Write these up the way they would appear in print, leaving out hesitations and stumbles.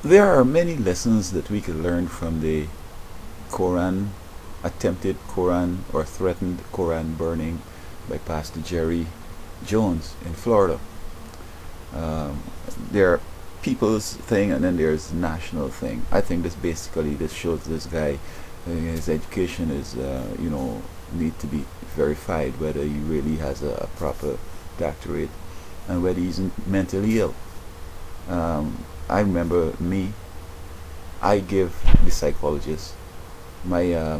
There are many lessons that we could learn from the Quran, attempted Quran or threatened Quran burning by Pastor Jerry Jones in Florida. Um, there are people's thing and then there's national thing. I think this shows this guy, his education is need to be verified whether he really has a proper doctorate and whether he's mentally ill. I remember me. I give the psychologist my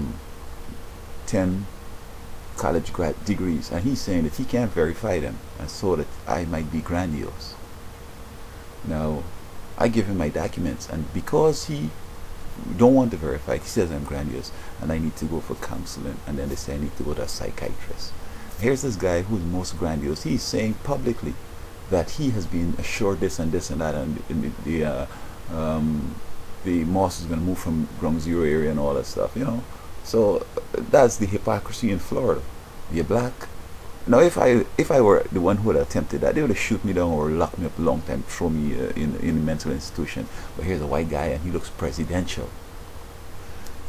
10 college grad degrees, and he's saying that he can't verify them, and so that I might be grandiose. Now, I give him my documents, and because he don't want to verify it, he says I'm grandiose, and I need to go for counseling, and then they say I need to go to a psychiatrist. Here's this guy who's most grandiose. He's saying publicly that he has been assured this and this and that, and the mosque is going to move from ground zero area and all that stuff. So that's the hypocrisy in Florida. You're black. Now, if I were the one who had attempted that, they would have shoot me down or locked me up a long time, throw me in a mental institution. But here's a white guy and he looks presidential.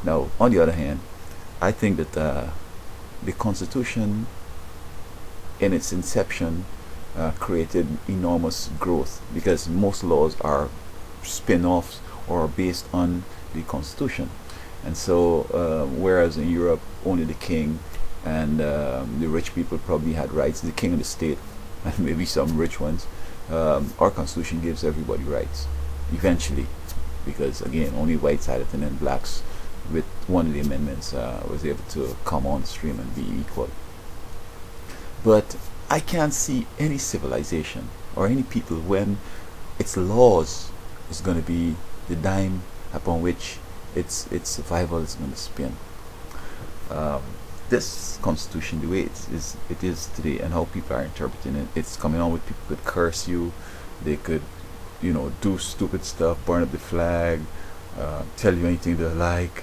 Now, on the other hand, I think that the Constitution, in its inception, created enormous growth because most laws are spin-offs or based on the Constitution. And so, whereas in Europe, only the king and the rich people probably had rights, the king of the state, and maybe some rich ones, our Constitution gives everybody rights, eventually, because again, only whites had it, and then blacks, with one of the amendments, was able to come on stream and be equal. But I can't see any civilization or any people when its laws is going to be the dime upon which its survival is going to spin. Um, this constitution, the way it is today, and how people are interpreting it, it's coming on with people could curse you, they could, do stupid stuff, burn up the flag, tell you anything they like.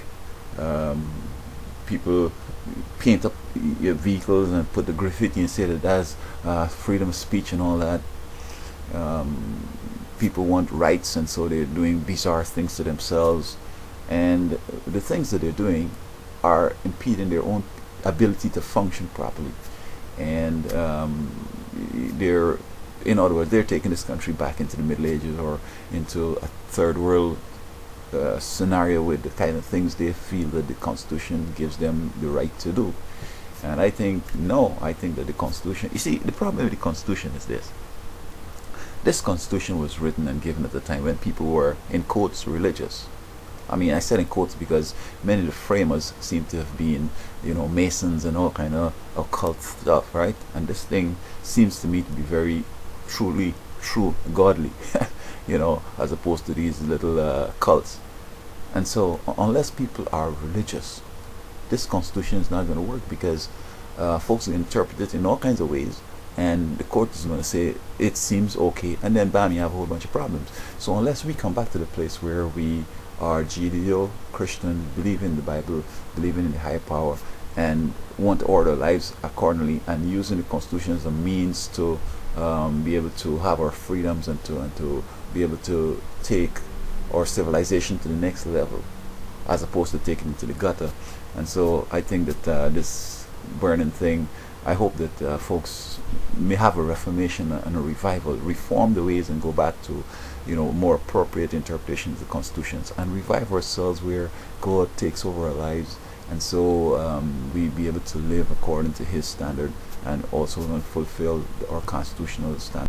People paint up your vehicles and put the graffiti and say that that's freedom of speech and all that. People want rights, and so they're doing bizarre things to themselves, and the things that they're doing are impeding their own ability to function properly. And they're, in other words, they're taking this country back into the Middle Ages or into a third world scenario with the kind of things they feel that the Constitution gives them the right to do. And I think that the Constitution, you see, the problem with the Constitution is this Constitution was written and given at the time when people were, in quotes, religious. I mean, I said in quotes because many of the framers seem to have been, Masons and all kind of occult stuff, right? And this thing seems to me to be very truly true, godly, as opposed to these little cults. And so, unless people are religious, this Constitution is not going to work because folks will interpret it in all kinds of ways, and the court is going to say it seems okay, and then bam, you have a whole bunch of problems. So unless we come back to the place where we are Judeo-Christian, believe in the Bible, believing in the higher power, and want to order our lives accordingly, and using the Constitution as a means to be able to have our freedoms and to be able to take our civilization to the next level, as opposed to taking it to the gutter. And so I think that this burning thing, I hope that folks may have a reformation and a revival, reform the ways and go back to more appropriate interpretations of the constitutions, and revive ourselves where God takes over our lives, and so we be able to live according to his standard and also fulfill our constitutional standard.